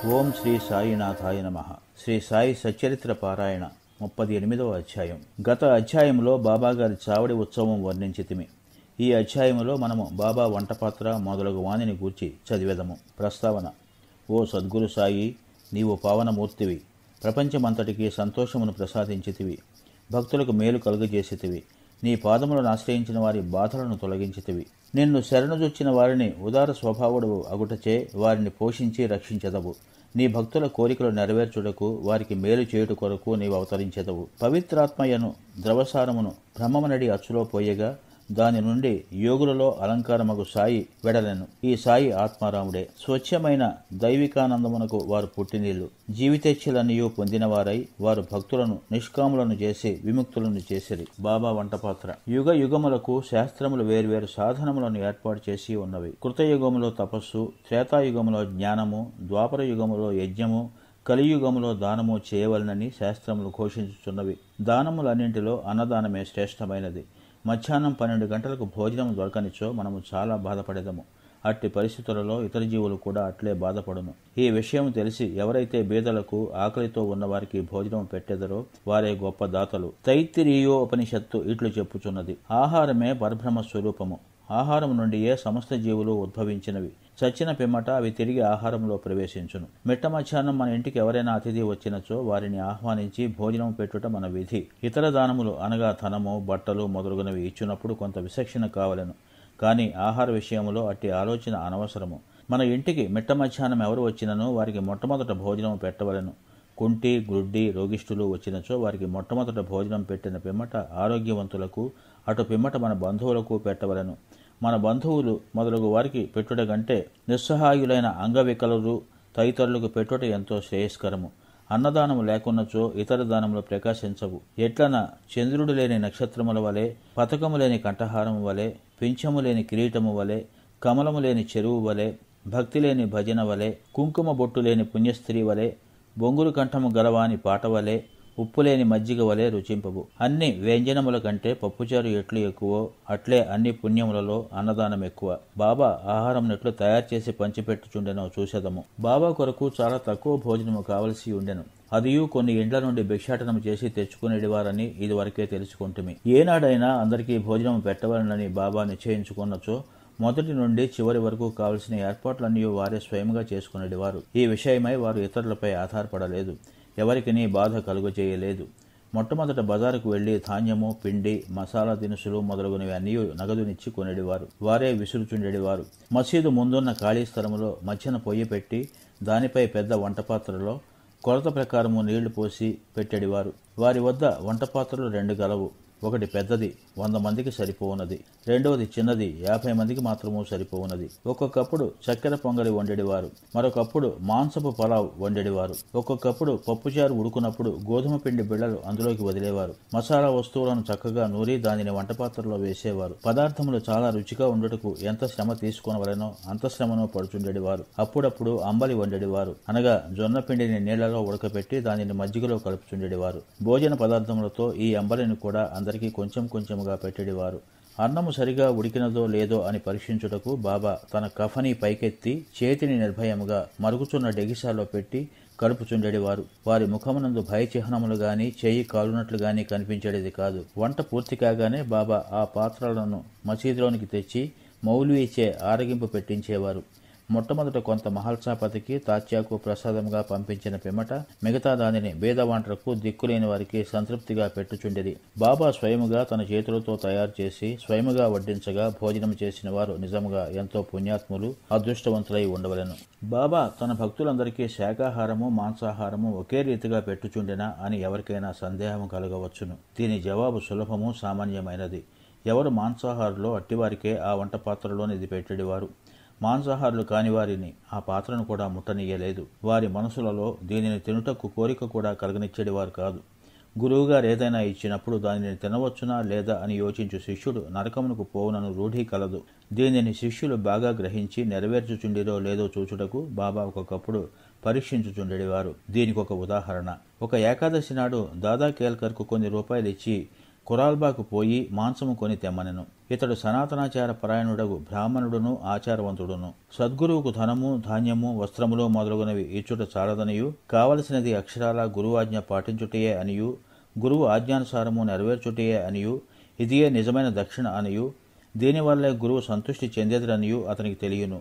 ఓం శ్రీ సాయినాథాయ నమః. శ్రీ సాయి సచ్చరిత్ర పారాయణ 38వ అధ్యాయం. గత అధ్యాయంలో బాబాగారి చావడి ఉత్సవం వర్ణించితిమి. ఈ అధ్యాయంలో మనము బాబా వంటపాత్ర మొదలగు వాణిని గూర్చి చదివేదము. ప్రస్తావన. ఓ సద్గురు సాయి, నీవు పావనమూర్తివి. ప్రపంచమంతటికి సంతోషమును ప్రసాదించితివి. భక్తులకు మేలు కలుగజేసితివి. నీ పాదములను ఆశ్రయించిన వారి బాధలను తొలగించితివి. నిన్ను శరణుజొచ్చిన వారిని ఉదార స్వభావుడు అగుటచే వారిని పోషించి రక్షించెదవు. నీ భక్తుల కోరికలు నెరవేర్చుటకు, వారికి మేలు చేయుట కొరకు నీవు అవతరించెదవు. పవిత్రాత్మయను ద్రవసారమును బ్రహ్మమనడి అచ్చులో పోయగా దాని నుండి యోగులలో అలంకారమగు సాయి వెడలెను. ఈ సాయి ఆత్మారాముడే. స్వచ్ఛమైన దైవికానందమునకు వారు పుట్టినీళ్లు. జీవితేచ్ఛలన్నయూ పొందినవారై వారు భక్తులను నిష్కాములను చేసి విముక్తులను చేసిరి. బాబా వంటపాత్ర. యుగ యుగములకు శాస్త్రములు వేర్వేరు సాధనములను ఏర్పాటు చేసి ఉన్నవి. కృతయుగములో తపస్సు, త్రేతాయుగములో జ్ఞానము, ద్వాపర యుగములో యజ్ఞము, కలియుగములో దానము చేయవలనని శాస్త్రములు ఘోషించుచున్నవి. దానములన్నింటిలో అన్నదానమే శ్రేష్టమైనది. మధ్యాహ్నం 12 గంటలకు భోజనం దొరకనిచో మనము చాలా బాధపడేదము. అట్టి పరిస్థితులలో ఇతర జీవులు కూడా అట్లే బాధపడును. ఈ విషయం తెలిసి ఎవరైతే బీదలకు, ఆకలితో ఉన్నవారికి భోజనం పెట్టెదరో వారే గొప్ప దాతలు. తైత్తిరీయోపనిషత్తు ఇట్లు చెప్పుచున్నది. ఆహారమే పరబ్రహ్మ స్వరూపము. ఆహారం నుండియే సమస్త జీవులు ఉద్భవించినవి. చచ్చిన పిమ్మట అవి తిరిగి ఆహారంలో ప్రవేశించును. మిట్ట మధ్యాహ్నం మన ఇంటికి ఎవరైనా అతిథి వచ్చినచో వారిని ఆహ్వానించి భోజనం పెట్టుట మన విధి. ఇతర దానములు అనగా ధనము, బట్టలు మొదలుగునవి ఇచ్చినప్పుడు కొంత విచక్షణ కావలెను. కానీ ఆహార విషయంలో అట్టి ఆలోచన అనవసరము. మన ఇంటికి మిట్ట మధ్యాహ్నం ఎవరు వచ్చినను వారికి మొట్టమొదట భోజనం పెట్టవలెను. కుంటి, గ్రుడ్డి, రోగిష్ఠులు వచ్చినచో వారికి మొట్టమొదట భోజనం పెట్టిన పిమ్మట ఆరోగ్యవంతులకు, అటు పిమ్మట మన బంధువులకు పెట్టవలెను. మన బంధువులు మొదలగు వారికి పెట్టుట కంటే నిస్సహాయులైన అంగవికలురు తదితరులకు పెట్టుట ఎంతో శ్రేయస్కరము. అన్నదానము లేకున్నచో ఇతర దానములు ప్రకాశించవు. ఎట్లన చంద్రుడు లేని నక్షత్రముల వలె, పతకము లేని కంఠహారము వలె, పింఛము లేని కిరీటము వలె, కమలము లేని చెరువు వలె, భక్తి లేని భజన వలె, కుంకుమ బొట్టు లేని పుణ్యస్త్రీ వలె, బొంగురు కంఠము గలవాని పాట వలె, ఉప్పులేని మజ్జిగ వలె రుచింపవు. అన్ని వ్యంజనముల కంటే పప్పుచారు ఎట్లు ఎక్కువో అట్లే అన్ని పుణ్యములలో అన్నదానం ఎక్కువ. బాబా ఆహారం నెట్లు తయారు చేసి పంచిపెట్టుచుండెనో చూసేదము. బాబా కొరకు చాలా తక్కువ భోజనము కావలసి ఉండెను. అదియూ కొన్ని ఇండ్ల నుండి భిక్షాటనం చేసి తెచ్చుకునేవారని ఇది వరకే తెలుసుకుంటుమి. ఏనాడైనా అందరికీ భోజనం పెట్టవాలని బాబా నిశ్చయించుకున్నచో మొదటి నుండి చివరి వరకు కావలసిన ఏర్పాట్లన్నీ వారే స్వయంగా చేసుకునేవారు. ఈ విషయమై వారు ఇతరులపై ఆధారపడలేదు. ఎవరికి నీ బాధ కలుగజేయలేదు. మొట్టమొదట బజారుకు వెళ్లి ధాన్యము, పిండి, మసాలా దినుసులు మొదలగునవి అన్నీ నగదునిచ్చి కొనేడివారు. వారే విసురుచుండేవారు. మసీదు ముందున్న ఖాళీ స్థలములో మధ్యన పొయ్యి పెట్టి దానిపై పెద్ద వంటపాత్రలో కొలత ప్రకారము నీళ్లు పోసి పెట్టేడివారు. వారి వద్ద వంటపాత్రలు 2 గలవు. ఒకటి పెద్దది, 100 మందికి సరిపోవున్నది. రెండవది చిన్నది, 50 మందికి మాత్రము సరిపోవున్నది. ఒక్కొక్కప్పుడు చక్కెర పొంగలి వండేడివారు. మరొకప్పుడు మాంసపు పలావ్ వండేడివారు. ఒక్కొక్కప్పుడు పప్పుచారు ఉడుకున్నప్పుడు గోధుమ పిండి బిళ్ళలు అందులోకి వదిలేవారు. మసాలా వస్తువులను చక్కగా నూరి దానిని వంటపాత్రలో వేసేవారు. పదార్థములు చాలా రుచిగా ఉండుటకు ఎంత శ్రమ తీసుకొనవలెనో అంత శ్రమను పడుచుండేడివారు. అప్పుడప్పుడు అంబలి వండేడివారు. అనగా జొన్న పిండిని నీళ్లలో ఉడకపెట్టి దానిని మజ్జిగలో కలుపుచుండేడివారు. భోజన పదార్థములతో ఈ అంబలిని కూడా అందరికీ కొంచెం కొంచెముగా పెట్టేడివారు. అన్నము సరిగా ఉడికినదో లేదో అని పరీక్షించుటకు బాబా తన కఫని పైకెత్తి చేతిని నిర్భయముగా మరుగుచున్న డెగిసాలో పెట్టి కలుపుచుండేడివారు. వారి ముఖమునందు భయచిహ్నములు గాని, చేయి కాలునట్లు గాని కనిపించేది కాదు. వంట పూర్తి కాగానే బాబా ఆ పాత్రలను మసీదులోనికి తెచ్చి మౌల్వీచే ఆరగింపు పెట్టించేవారు. మొట్టమొదట కొంత మహల్సాపతికి, తాత్యాకు ప్రసాదంగా పంపించిన పిమ్మట మిగతా దానిని బేదవాంట్రకు, దిక్కులేని వారికి సంతృప్తిగా పెట్టుచుండేది. బాబా స్వయముగా తన చేతులతో తయారు చేసి స్వయముగా వడ్డించగా భోజనం చేసిన వారు నిజముగా ఎంతో పుణ్యాత్ములు, అదృష్టవంతులై ఉండవలెను. బాబా తన భక్తులందరికీ శాకాహారము, మాంసాహారము ఒకే రీతిగా పెట్టుచుండెనా అని ఎవరికైనా సందేహం కలగవచ్చును. దీని జవాబు సులభము, సామాన్యమైనది. ఎవరు మాంసాహారులో అట్టివారికే ఆ వంట పాత్రలోని ఇది పెట్టేడివారు. మాంసాహారులు కానివారిని ఆ పాత్రను కూడా ముట్టనీయలేదు. వారి మనసులలో దీనిని తినుటకు కోరిక కూడా కలగనిచ్చేడివారు కాదు. గురువుగారు ఏదైనా ఇచ్చినప్పుడు దానిని తినవచ్చునా లేదా అని యోచించు శిష్యుడు నరకమునకు పోవునను రూఢీ కలదు. దీనిని శిష్యులు బాగా గ్రహించి నెరవేర్చుచుండిరో లేదో చూచుటకు బాబా ఒక్కొక్కప్పుడు పరీక్షించుచుండేవారు. దీనికి ఒక ఉదాహరణ. ఒక ఏకాదశి నాడు దాదా కేల్కర్కు కొన్ని రూపాయలు ఇచ్చి కురాల్బాకు పోయి మాంసము కొని తెమ్మనెను. ఇతడు సనాతనాచార పరాయణుడగు బ్రాహ్మణుడును ఆచారవంతుడును. సద్గురువుకు ధనము, ధాన్యము, వస్త్రములు మొదలగునవి ఇచ్చుట చాలదనియు, కావలసినది అక్షరాల గురువాజ్ఞ పాటించుటయే అనియు, గురువు ఆజ్ఞానుసారము నెరవేర్చుటయే అనియు, ఇదియే నిజమైన దక్షిణ అనియు, దీనివల్లే గురువు సంతృష్టి చెందేదరనియు అతనికి తెలియను.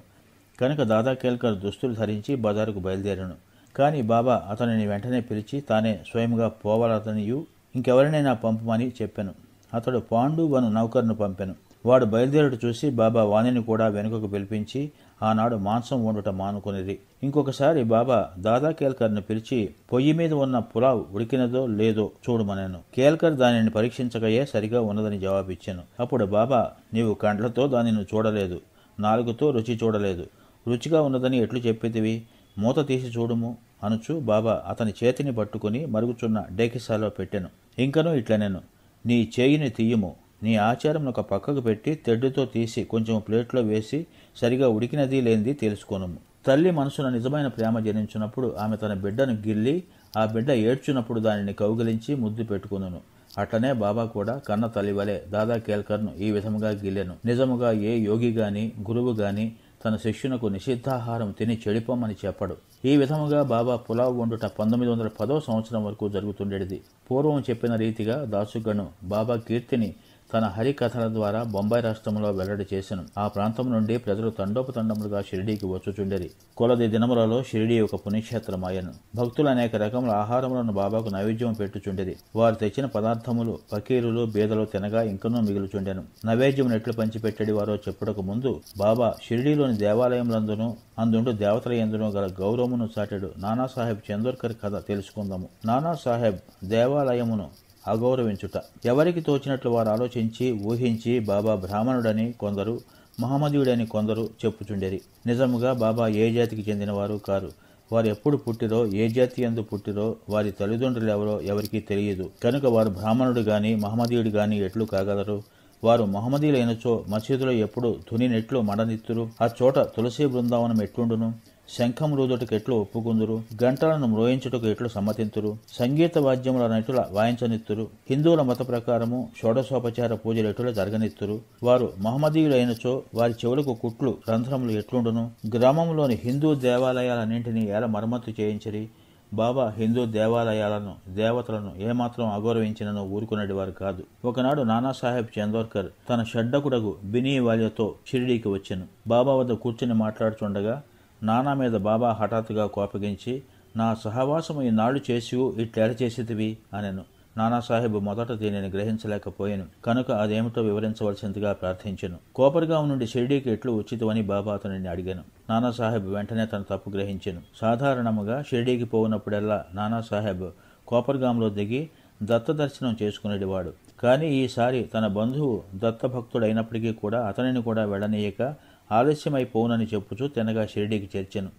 కనుక దాదా కేల్కర్ దుస్తులు ధరించి బజారుకు బయలుదేరాను. కాని బాబా అతనిని వెంటనే పిలిచి తానే స్వయంగా పోవాలతనియు ఇంకెవరినైనా పంపమని చెప్పాను. అతడు పాండు వను నౌకర్ను పంపెను. వాడు బయలుదేరుడు చూసి బాబా వాణిని కూడా వెనుకకు పిలిపించి ఆనాడు మాంసం వండుట మానుకొనిది. ఇంకొకసారి బాబా దాదా కేల్కర్ను పిలిచి పొయ్యి మీద ఉన్న పులావ్ ఉడికినదో లేదో చూడమనెను. కేల్కర్ దానిని పరీక్షించకయే సరిగా ఉన్నదని జవాబిచ్చాను. అప్పుడు బాబా, నీవు కండ్లతో దానిని చూడలేదు, నాలుగుతో రుచి చూడలేదు, రుచిగా ఉన్నదని ఎట్లు చెప్పితివి? మూత తీసి చూడుము అనుచు బాబా అతని చేతిని పట్టుకుని మరుగుచున్న డేకిసాలో పెట్టెను. ఇంకనూ ఇట్లనెను, నీ చేయిని తీయుము, నీ ఆచారం ఒక పక్కకు పెట్టి తెడ్డుతో తీసి కొంచెం ప్లేట్లో వేసి సరిగా ఉడికినది లేనిది తెలుసుకొనుము. తల్లి మనసున నిజమైన ప్రేమ జనించినప్పుడు ఆమె తన బిడ్డను గిల్లి, ఆ బిడ్డ ఏడ్చున్నప్పుడు దానిని కౌగిలించి ముద్దు పెట్టుకును. అట్లనే బాబా కూడా కన్న తల్లివలే దాదా కేల్కర్ను ఈ విధముగా గిల్లెను. నిజముగా ఏ యోగి గాని గురువు గాని తన శిష్యునకు నిషిద్ధాహారం తిని చెడిపోమని చెప్పడు. ఈ విధముగా బాబా పులావ్ వండుట 1910వ సంవత్సరం వరకు జరుగుతుండేది. పూర్వం చెప్పిన రీతిగా దాసుగణు బాబా కీర్తిని తన హరికథల ద్వారా బొంబాయి రాష్ట్రంలో వెల్లడి చేసెను. ఆ ప్రాంతం నుండి ప్రజలు తండోపతండములుగా షిరిడీకి వచ్చుచుండేది. కొలది దినములలో షిరిడీ ఒక పుణ్యక్షేత్రమాయను. భక్తులు అనేక రకముల ఆహారములను బాబాకు నైవేద్యం పెట్టుచుండేది. వారు తెచ్చిన పదార్థములు ఫకీరులు బీదలు తినగా ఇంకనూ మిగులుచుండెను. నైవేద్యం ఎట్లు పంచిపెట్టడి వారో చెప్పుటకు ముందు బాబా షిరిడీలోని దేవాలయములందును అందుండు దేవతల యందును గల గౌరవమును చాటెడు నానాసాహెబ్ చందోర్కర్ కథ తెలుసుకుందాము. నానాసాహెబ్ దేవాలయమును అగౌరవించుట. ఎవరికి తోచినట్లు వారు ఆలోచించి ఊహించి బాబా బ్రాహ్మణుడని కొందరు, మహమ్మదీయుడని కొందరు చెప్పుచుండేరి. నిజముగా బాబా ఏ జాతికి చెందినవారు కారు. వారు ఎప్పుడు పుట్టిరో, ఏ జాతి యందు పుట్టిరో, వారి తల్లిదండ్రులు ఎవరో ఎవరికీ తెలియదు. కనుక వారు బ్రాహ్మణుడు గాని మహమ్మదీయుడు గాని ఎట్లు కాగలరు? వారు మహమ్మదీయులైనచో మసీదులో ఎప్పుడు ధునినెట్లు మడనిత్తురు? ఆ చోట తులసి బృందావనం ఎట్లుండును? శంఖం రూదుటకు ఎట్లు ఒప్పుకుందురు? గంటలను మ్రోయించుటకు ఎట్లు సమ్మతింతురు? సంగీత వాద్యములనెట్ల వాయించనిత్తురు? హిందువుల మత ప్రకారము షోడశోపచార పూజలు ఎటుల జరగనిత్తురు? వారు మహమ్మదీయులైనచో వారి చెవులకు కుట్లు రంధ్రములు ఎట్లుండును? గ్రామంలోని హిందూ దేవాలయాలన్నింటినీ ఎలా మరమ్మతు చేయించిరి? బాబా హిందూ దేవాలయాలను దేవతలను ఏమాత్రం అగౌరవించినను ఊరుకునేవారు కాదు. ఒకనాడు నానాసాహెబ్ చందోర్కర్ తన షడ్డకుడగు బినీవాల్యతో షిరిడీకి వచ్చెను. బాబా వద్ద కూర్చుని మాట్లాడుచుండగా నానా మీద బాబా హఠాత్తుగా కోపగించి, నా సహవాసము ఈనాడు చేసి ఇట్లెడ చేసితివి అనెను. నానాసాహెబ్ మొదట దీనిని గ్రహించలేకపోయాను కనుక అదేమిటో వివరించవలసిందిగా ప్రార్థించెను. కోపర్గాం నుండి షిరిడీకి ఎట్లు ఉచితమని బాబా అతనిని అడిగాను. నానాసాహెబ్ వెంటనే తన తప్పు గ్రహించెను. సాధారణముగా షిరిడీకి పోవునప్పుడల్లా నానాసాహెబ్ కోపర్గాంలో దిగి దత్త దర్శనం చేసుకునేవాడు. కానీ ఈసారి తన బంధువు దత్తభక్తుడైనప్పటికీ కూడా అతనిని కూడా వెళ్ళనీయక ఆలస్యమైపోవునని చెప్పుచూ తినగా షిరిడీకి చేర్చెను.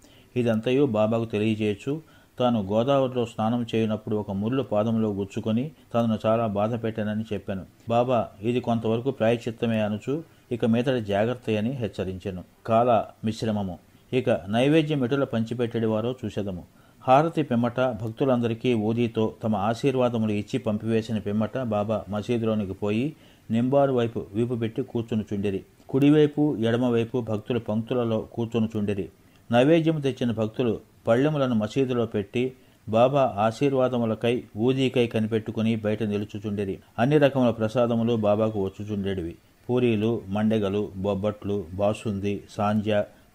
ఇదంతయు బాబాకు తెలియజేయచ్చు. తాను గోదావరిలో స్నానం చేయనప్పుడు ఒక ముళ్ళు పాదంలో గుచ్చుకొని తనను చాలా బాధ పెట్టానని చెప్పాను. బాబా ఇది కొంతవరకు ప్రాయశ్చిత్తమే అనుచు ఇక మీదటి జాగ్రత్త అని హెచ్చరించెను. కాల మిశ్రమము. ఇక నైవేద్యం ఎటుల పంచిపెట్టేడి వారో చూసేదము. హారతి పిమ్మట భక్తులందరికీ ఊదీతో తమ ఆశీర్వాదములు ఇచ్చి పంపివేసిన పిమ్మట బాబా మసీదులోనికి పోయి నింబారు వైపు వీపు పెట్టి కూర్చునుచుండిరి. కుడివైపు ఎడమవైపు భక్తులు పంక్తులలో కూర్చునుచుండిరి. నైవేద్యం తెచ్చిన భక్తులు పళ్ళెములను మసీదులో పెట్టి బాబా ఆశీర్వాదములకై ఊదీకై కనిపెట్టుకుని బయట నిలుచుచుండిరి. అన్ని రకముల ప్రసాదములు బాబాకు వచ్చుచుండేటివి. పూరీలు, మండెగలు, బొబ్బట్లు, బాసుంది, సాంజ,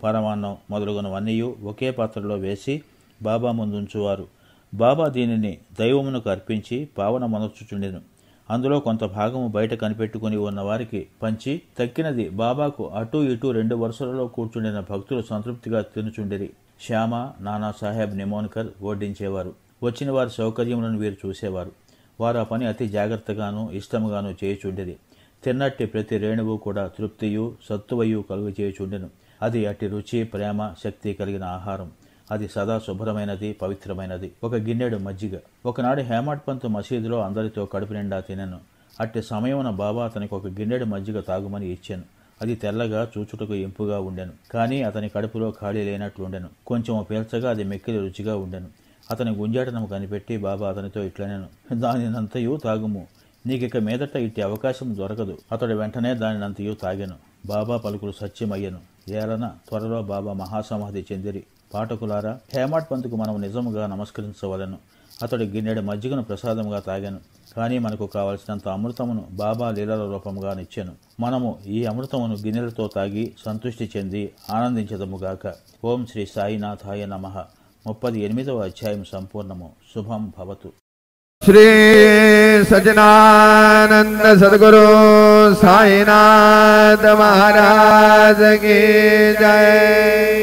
పరమాన్నం మొదలగునవన్నీ ఒకే పాత్రలో వేసి బాబా ముందుంచువారు. బాబా దీనిని దైవమునకు అర్పించి పావనమనర్చుచుండెను. అందులో కొంత భాగము బయట కనిపెట్టుకుని ఉన్న వారికి పంచి తక్కినది బాబాకు అటూ ఇటూ 2 వరుసలలో కూర్చుండిన భక్తులు సంతృప్తిగా తినుచుండిరి. శ్యామ, నానాసాహెబ్ నిమోన్కర్ వడ్డించేవారు. వచ్చిన వారి సౌకర్యములను వీరు చూసేవారు. వారు ఆ పని అతి జాగ్రత్తగాను ఇష్టముగాను చేయుచుండిరి. తిన్నట్టి ప్రతి రేణువు కూడా తృప్తియు సత్తువయు కలుగు చేయుచుండెను. అది అట్టి రుచి, ప్రేమ, శక్తి కలిగిన ఆహారం. అది సదా శుభ్రమైనది, పవిత్రమైనది. ఒక గిన్నెడు మజ్జిగ. ఒకనాడు హేమాడ్ పంత్ మసీదులో అందరితో కడుపు నిండా తినెను. అట్టి సమయమున బాబా అతనికి ఒక గిన్నెడు మజ్జిగ తాగుమని ఇచ్చాను. అది తెల్లగా చూచుటకు ఇంపుగా ఉండెను. కానీ అతని కడుపులో ఖాళీ లేనట్లుండెను. కొంచెం పీల్చగా అది మెక్కిలి రుచిగా ఉండెను. అతని గుంజాటనము కనిపెట్టి బాబా అతనితో ఇట్లనెను, దానినంతయు తాగుము. నీకిక మీదట ఇట్టి అవకాశం దొరకదు. అతడు వెంటనే దానినంతయు తాగెను. బాబా పలుకులు సత్యమయ్యను. ఏలన త్వరలో బాబా మహాసమాధి చెందిరి. పాఠకులారా, హేమాడ్ పంతుకు మనం నిజముగా నమస్కరించవలను. అతడు గిన్నెడు మజ్జిగను ప్రసాదముగా తాగాను. కానీ మనకు కావలసినంత అమృతమును బాబా లీలల రూపముగా నిచ్చెను. మనము ఈ అమృతమును గిన్నెలతో తాగి సంతృష్టి చెంది ఆనందించదముగాక. ఓం శ్రీ సాయినాథాయ నమః. 38వ అధ్యాయం సంపూర్ణము. శుభం భవతు. श्री सच्चिदानंद सद्गुरु साईनाथ महाराज की जय।